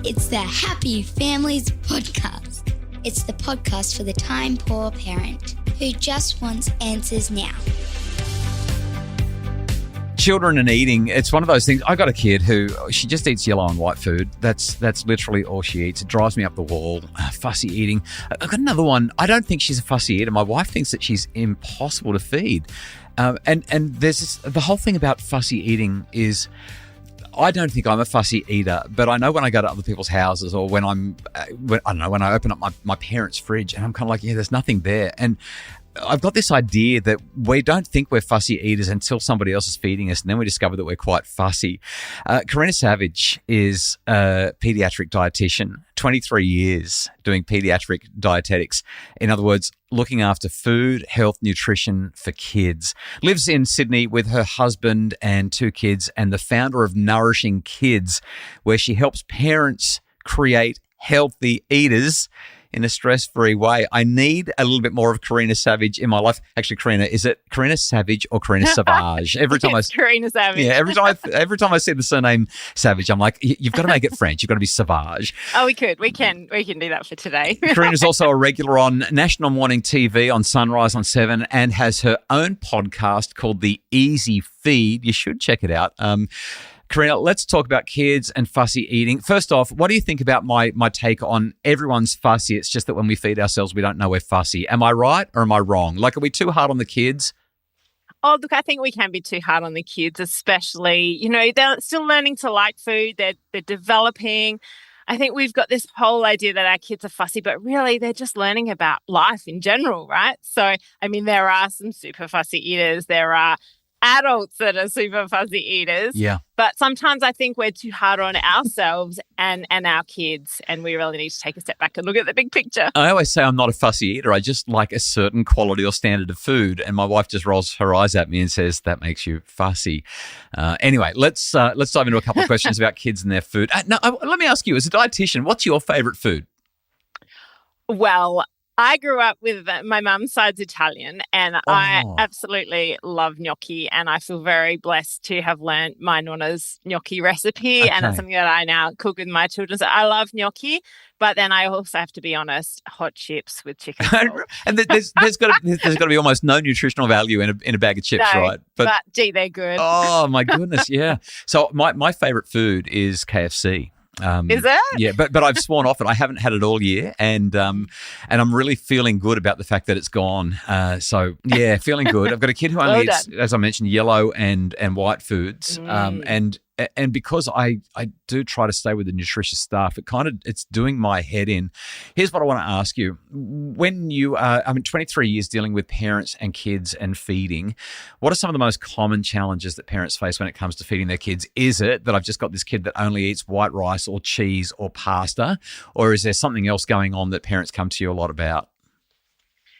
It's the Happy Families Podcast. It's the podcast for the time-poor parent who just wants answers now. Children and eating, it's one of those things. I got a kid who, she just eats yellow and white food. That's literally all she eats. It drives me up the wall. Fussy eating. I've got another one. I don't think she's a fussy eater. My wife thinks that she's impossible to feed. And there's this, the whole thing about fussy eating is, I don't think I'm a fussy eater, but I know when I go to other people's houses or when when I open up my parents' fridge and I'm kind of like, yeah, there's nothing there. And I've got this idea that we don't think we're fussy eaters until somebody else is feeding us, and then we discover that we're quite fussy. Karina Savage is a pediatric dietitian, 23 years doing pediatric dietetics. In other words, looking after food, health, nutrition for kids. Lives in Sydney with her husband and 2 kids, and the founder of Nourishing Kids, where she helps parents create healthy eaters in a stress-free way. I need a little bit more of Karina Savage in my life. Actually, Karina, is it Karina Savage or Karina Savage? Every time Karina Savage. Yeah, every time I see the surname Savage, I'm like, you've got to make it French. You've got to be Savage. Oh, we can do that for today. Karina's also a regular on National Morning TV on Sunrise on 7 and has her own podcast called The Easy Feed. You should check it out. Karina, let's talk about kids and fussy eating. First off, what do you think about my take on everyone's fussy? It's just that when we feed ourselves, we don't know we're fussy. Am I right or am I wrong? Like, are we too hard on the kids? Oh, look, I think we can be too hard on the kids, especially, they're still learning to like food. They're developing. I think we've got this whole idea that our kids are fussy, but really they're just learning about life in general, right? So, there are some super fussy eaters. There are adults that are super fussy eaters. Yeah. But sometimes I think we're too hard on ourselves and our kids, and we really need to take a step back and look at the big picture. I always say I'm not a fussy eater. I just like a certain quality or standard of food, and my wife just rolls her eyes at me and says, that makes you fussy. Anyway, let's dive into a couple of questions about kids and their food. Let me ask you, as a dietitian, what's your favourite food? Well, I grew up with my mum's side's Italian, and I absolutely love gnocchi, and I feel very blessed to have learned my nonna's gnocchi recipe, and it's something that I now cook with my children. So I love gnocchi, but then I also have to be honest, hot chips with chicken sauce. And there's got to be almost no nutritional value in a bag of chips, no, right? But gee, they're good. Oh my goodness, yeah. So my favorite food is KFC. Is it? Yeah, but I've sworn off it. I haven't had it all year, and I'm really feeling good about the fact that it's gone. So yeah, feeling good. I've got a kid who only eats, as I mentioned, yellow and white foods, and because I do try to stay with the nutritious stuff, it's doing my head in. Here's what I want to ask you: when you 23 years dealing with parents and kids and feeding, what are some of the most common challenges that parents face when it comes to feeding their kids? Is it that I've just got this kid that only eats white rice or cheese or pasta, or is there something else going on that parents come to you a lot about?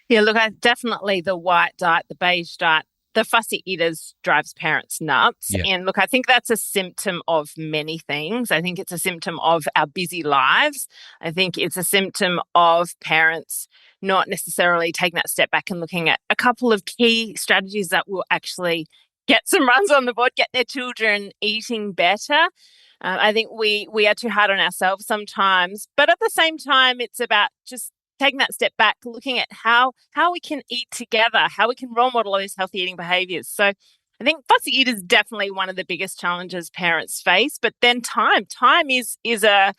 Yeah, look, definitely the white diet, the beige diet, the fussy eaters drives parents nuts. Yeah. And look, I think that's a symptom of many things. I think it's a symptom of our busy lives. I think it's a symptom of parents not necessarily taking that step back and looking at a couple of key strategies that will actually get some runs on the board, get their children eating better. I think we are too hard on ourselves sometimes, but at the same time, it's about just taking that step back, looking at how we can eat together, how we can role model those healthy eating behaviours. So I think fussy eat is definitely one of the biggest challenges parents face, but then time is a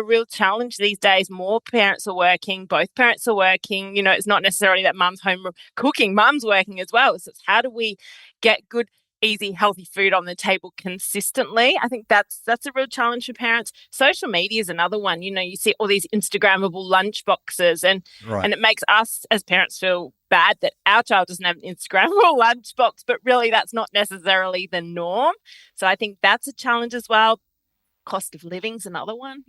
real challenge these days. More parents are working, both parents are working. It's not necessarily that mum's home cooking, mum's working as well. So it's how do we get good, easy, healthy food on the table consistently? I think that's a real challenge for parents. Social media is another one. You see all these Instagrammable lunch boxes, and it makes us as parents feel bad that our child doesn't have an Instagrammable lunch box, but really that's not necessarily the norm. So I think that's a challenge as well. Cost of living's another one.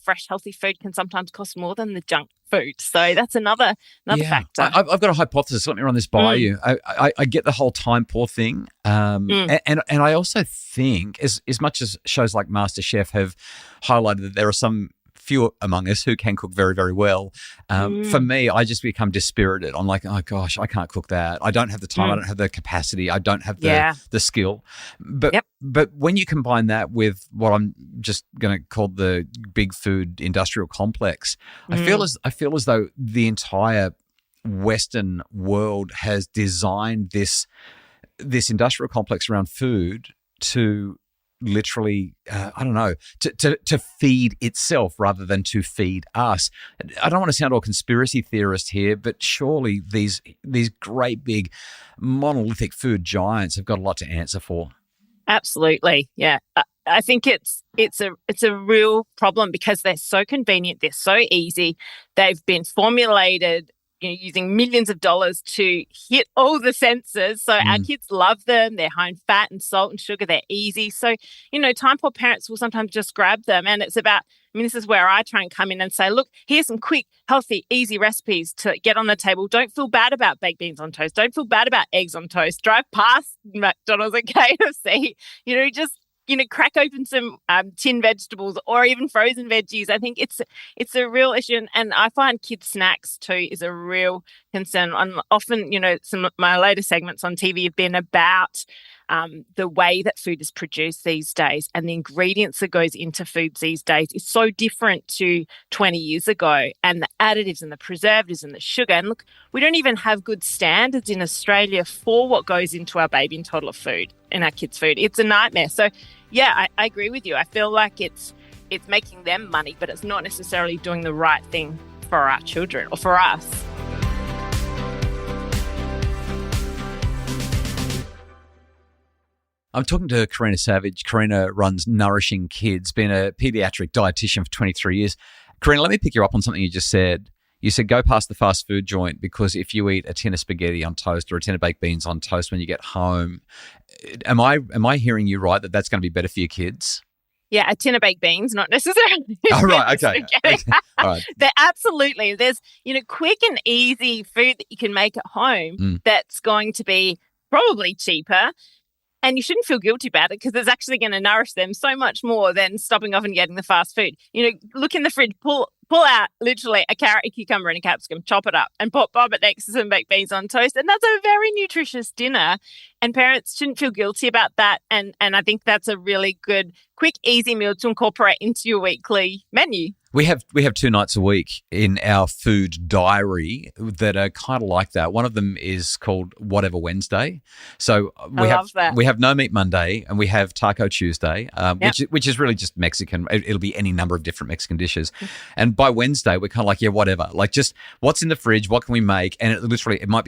Fresh, healthy food can sometimes cost more than the junk food. So that's another factor. I've got a hypothesis. Let me run this by you. I get the whole time poor thing. And I also think as much as shows like MasterChef have highlighted that there are some few among us who can cook very, very well. For me, I just become dispirited. I'm like, oh gosh, I can't cook that. I don't have the time. I don't have the capacity. I don't have the skill. But when you combine that with what I'm just going to call the big food industrial complex, I feel as though the entire Western world has designed this industrial complex around food to literally, to feed itself rather than to feed us. I don't want to sound all conspiracy theorist here, but surely these great big monolithic food giants have got a lot to answer for. Absolutely, yeah. I think it's a real problem because they're so convenient, they're so easy, they've been formulated using millions of dollars to hit all the senses. So our kids love them. They're high in fat and salt and sugar. They're easy. So, time poor parents will sometimes just grab them. And it's about, this is where I try and come in and say, look, here's some quick, healthy, easy recipes to get on the table. Don't feel bad about baked beans on toast. Don't feel bad about eggs on toast. Drive past McDonald's and KFC. Just crack open some tin vegetables or even frozen veggies. I think it's a real issue. And I find kids' snacks too is a real concern. And often, some of my later segments on TV have been about the way that food is produced these days and the ingredients that goes into foods these days is so different to 20 years ago, and the additives and the preservatives and the sugar. And look, we don't even have good standards in Australia for what goes into our baby and toddler food and our kids' food. It's a nightmare. So, yeah, I agree with you. I feel like it's making them money, but it's not necessarily doing the right thing for our children or for us. I'm talking to Karina Savage. Karina runs Nourishing Kids, been a pediatric dietitian for 23 years. Karina, let me pick you up on something you just said. You said go past the fast food joint because if you eat a tin of spaghetti on toast or a tin of baked beans on toast when you get home, am I hearing you right that that's going to be better for your kids? Yeah, a tin of baked beans, not necessarily. Oh, right, okay. All right. They're absolutely. There's, quick and easy food that you can make at home that's going to be probably cheaper. And you shouldn't feel guilty about it because it's actually going to nourish them so much more than stopping off and getting the fast food. Look in the fridge, pull out literally a carrot, a cucumber and a capsicum, chop it up and bob it next to some baked beans on toast. And that's a very nutritious dinner. And parents shouldn't feel guilty about that. And I think that's a really good, quick, easy meal to incorporate into your weekly menu. We have 2 nights a week in our food diary that are kind of like that. One of them is called Whatever Wednesday. So we have No Meat Monday and we have Taco Tuesday, which is really just Mexican. It'll be any number of different Mexican dishes. And by Wednesday, we're kind of like, yeah, whatever. Like just what's in the fridge, what can we make? And it might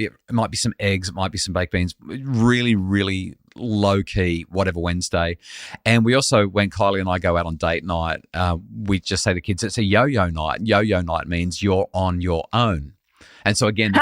be some eggs, it might be some baked beans. Really, really low key, Whatever Wednesday. And we also, when Kylie and I go out on date night, we just say to kids, it's a yo-yo night. Yo-yo night means you're on your own. And so again,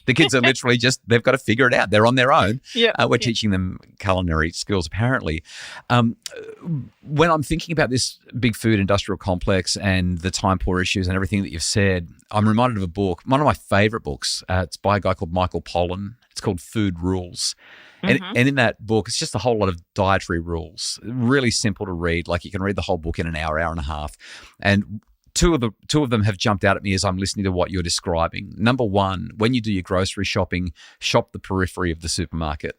the kids are literally they've got to figure it out. They're on their own. We're teaching them culinary skills, apparently. When I'm thinking about this big food industrial complex and the time poor issues and everything that you've said, I'm reminded of a book, one of my favorite books. It's by a guy called Michael Pollan. It's called Food Rules. And in that book, it's just a whole lot of dietary rules, really simple to read. Like you can read the whole book in an hour and a half. And two of them have jumped out at me as I'm listening to what you're describing. Number one, when you do your grocery shopping, shop the periphery of the supermarket.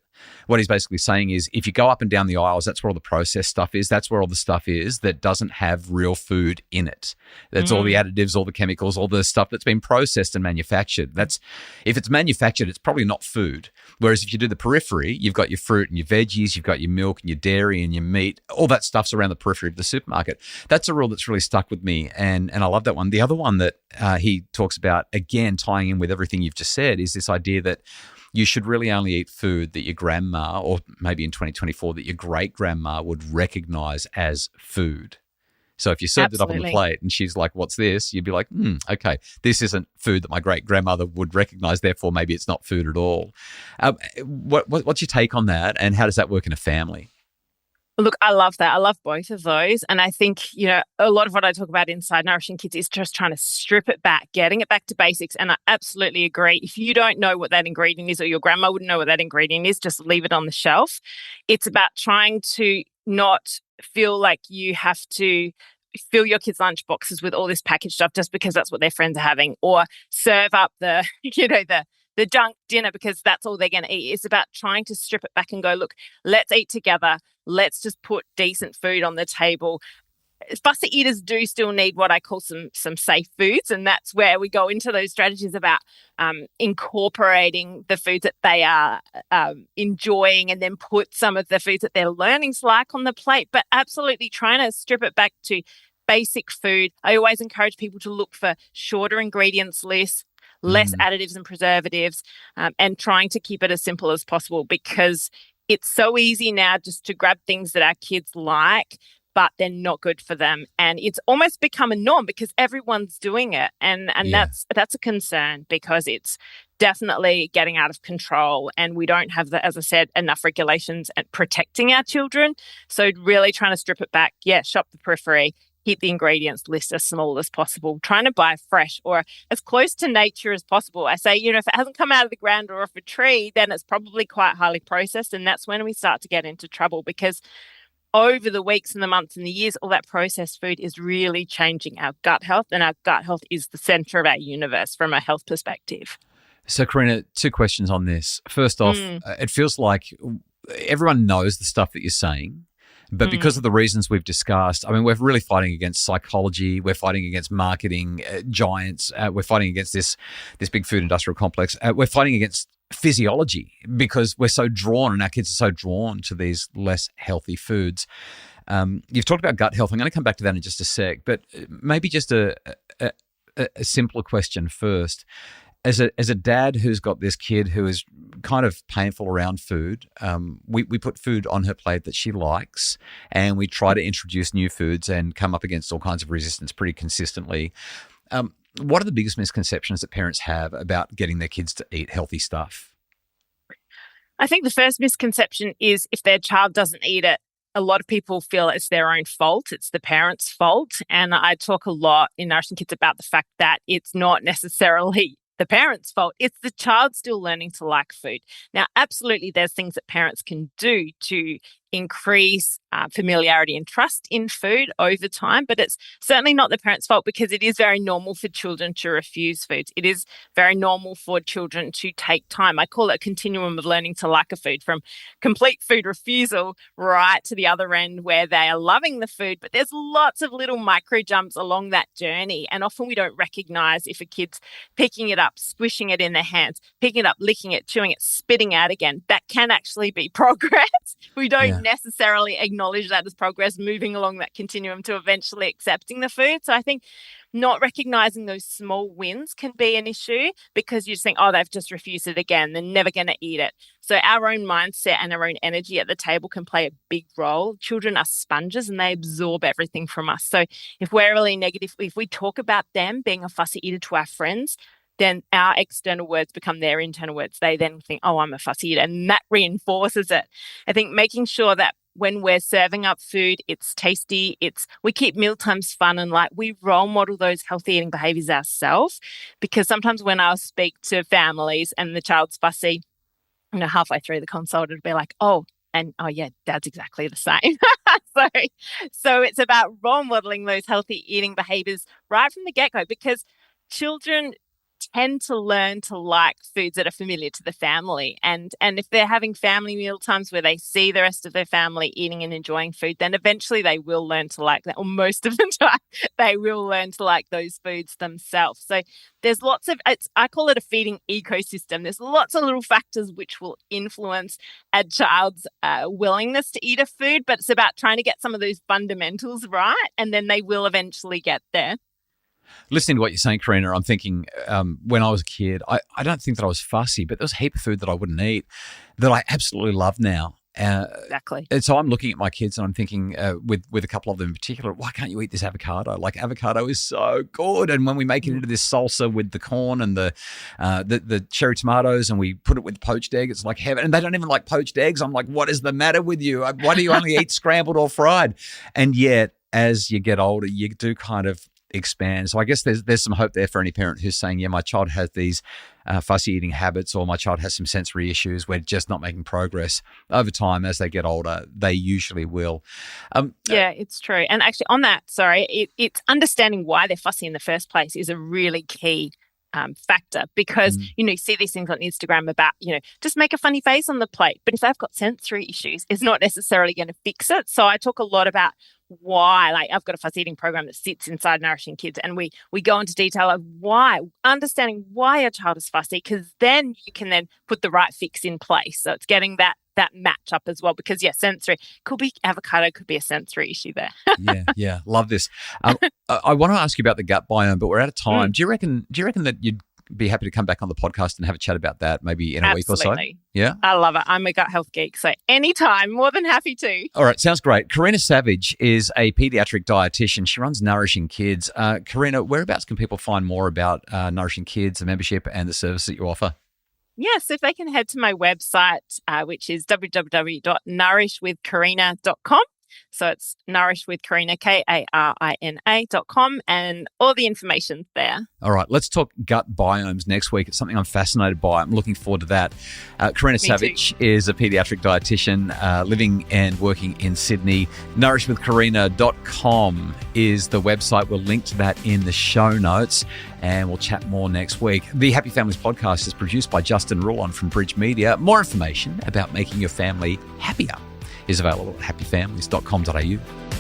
What he's basically saying is if you go up and down the aisles, that's where all the processed stuff is. That's where all the stuff is that doesn't have real food in it. That's all the additives, all the chemicals, all the stuff that's been processed and manufactured. If it's manufactured, it's probably not food. Whereas if you do the periphery, you've got your fruit and your veggies, you've got your milk and your dairy and your meat. All that stuff's around the periphery of the supermarket. That's a rule that's really stuck with me, and I love that one. The other one that he talks about, again, tying in with everything you've just said, is this idea that you should really only eat food that your grandma, or maybe in 2024, that your great-grandma would recognize as food. So if you served it up on the plate and she's like, what's this? You'd be like, okay, this isn't food that my great-grandmother would recognize, therefore maybe it's not food at all. What's your take on that, and how does that work in a family? Look, I love that. I love both of those. And I think, a lot of what I talk about inside Nourishing Kids is just trying to strip it back, getting it back to basics. And I absolutely agree. If you don't know what that ingredient is, or your grandma wouldn't know what that ingredient is, just leave it on the shelf. It's about trying to not feel like you have to fill your kids' lunch boxes with all this packaged stuff just because that's what their friends are having, or serve up the, the junk dinner because that's all they're going to eat. It's about trying to strip it back and go, look, let's eat together. Let's just put decent food on the table. Fussy eaters do still need what I call some safe foods, and that's where we go into those strategies about incorporating the foods that they are enjoying, and then put some of the foods that they're learning to like on the plate, but absolutely trying to strip it back to basic food. I always encourage people to look for shorter ingredients lists, less additives and preservatives, and trying to keep it as simple as possible, because it's so easy now just to grab things that our kids like, but they're not good for them. And it's almost become a norm because everyone's doing it. And that's a concern, because it's definitely getting out of control. And we don't have, as I said, enough regulations at protecting our children. So really trying to strip it back. Yeah, shop the periphery, keep the ingredients list as small as possible, trying to buy fresh or as close to nature as possible. I say, if it hasn't come out of the ground or off a tree, then it's probably quite highly processed. And that's when we start to get into trouble, because over the weeks and the months and the years, all that processed food is really changing our gut health, and our gut health is the center of our universe from a health perspective. So, Karina, 2 questions on this. First off, it feels like everyone knows the stuff that you're saying, but because of the reasons we've discussed, I mean, we're really fighting against psychology, we're fighting against marketing giants, we're fighting against this big food industrial complex, we're fighting against physiology, because we're so drawn, and our kids are so drawn to these less healthy foods. You've talked about gut health. I'm going to come back to that in just a sec, but maybe just a simpler question first. As a dad who's got this kid who is kind of painful around food, we put food on her plate that she likes, and we try to introduce new foods and come up against all kinds of resistance pretty consistently. What are the biggest misconceptions that parents have about getting their kids to eat healthy stuff? I think the first misconception is if their child doesn't eat it, a lot of people feel it's their own fault. It's the parent's fault. And I talk a lot in Nourishing Kids about the fact that it's not necessarily the parent's fault. It's the child still learning to like food. Now, absolutely, there's things that parents can do to increase familiarity and trust in food over time, but it's certainly not the parent's fault, because it is very normal for children to refuse foods. It is very normal for children to take time. I call it a continuum of learning to like a food, from complete food refusal right to the other end where they are loving the food, but there's lots of little micro jumps along that journey, and often we don't recognize if a kid's picking it up, squishing it in their hands, picking it up, licking it, chewing it, spitting out again. That can actually be progress. We don't necessarily acknowledge that as progress, moving along that continuum to eventually accepting the food. So I think not recognizing those small wins can be an issue, because you just think, oh, they've just refused it again, they're never going to eat it. So our own mindset and our own energy at the table can play a big role. Children are sponges and they absorb everything from us. So if we're really negative, if we talk about them being a fussy eater to our friends, then our external words become their internal words. They then think, oh, I'm a fussy eater, and that reinforces it. I think making sure that when we're serving up food, it's tasty, we keep mealtimes fun, and like we role model those healthy eating behaviours ourselves, because sometimes when I speak to families and the child's fussy, halfway through the consult, it'll be like, oh yeah, Dad's exactly the same. So it's about role modeling those healthy eating behaviours right from the get-go, because children tend to learn to like foods that are familiar to the family. And if they're having family meal times where they see the rest of their family eating and enjoying food, then eventually they will learn to like that, or most of the time they will learn to like those foods themselves. So there's lots of, I call it a feeding ecosystem. There's lots of little factors which will influence a child's willingness to eat a food, but it's about trying to get some of those fundamentals right, and then they will eventually get there. Listening to what you're saying, Karina, I'm thinking when I was a kid, I don't think that I was fussy, but there was a heap of food that I wouldn't eat that I absolutely love now. Exactly. And so I'm looking at my kids and I'm thinking with a couple of them in particular, why can't you eat this avocado? Like, avocado is so good. And when we make it into this salsa with the corn and the cherry tomatoes, and we put it with poached egg, it's like heaven. And they don't even like poached eggs. I'm like, what is the matter with you? Why do you only eat scrambled or fried? And yet, as you get older, you do kind of expand. So I guess there's some hope there for any parent who's saying, yeah, my child has these fussy eating habits, or my child has some sensory issues, we're just not making progress. Over time, as they get older, they usually will. Yeah, it's true. And actually on that, it's understanding why they're fussy in the first place is a really key factor, because, you see these things on Instagram about, just make a funny face on the plate. But if they've got sensory issues, it's not necessarily going to fix it. So I talk a lot about why, like I've got a fussy eating program that sits inside Nourishing Kids, and we go into detail of why, understanding why a child is fussy, because then you can then put the right fix in place. So it's getting that match up as well, because sensory could be avocado, could be a sensory issue there. Yeah, love this. I want to ask you about the gut biome, but we're out of time. Do you reckon that you'd be happy to come back on the podcast and have a chat about that maybe in a week or so? Yeah, I love it. I'm a gut health geek, so anytime, more than happy to. All right, sounds great. Karina Savage is a pediatric dietitian. She runs Nourishing Kids. Karina, whereabouts can people find more about Nourishing Kids, the membership, and the service that you offer? Yes, if they can head to my website, which is www.nourishwithkarina.com. So it's nourishwithkarina, Karina.com, and all the information's there. All right, let's talk gut biomes next week. It's something I'm fascinated by. I'm looking forward to that. Karina Savage is a pediatric dietitian living and working in Sydney. Nourishwithkarina.com is the website. We'll link to that in the show notes, and we'll chat more next week. The Happy Families podcast is produced by Justin Rulon from Bridge Media. More information about making your family happier is available at happyfamilies.com.au.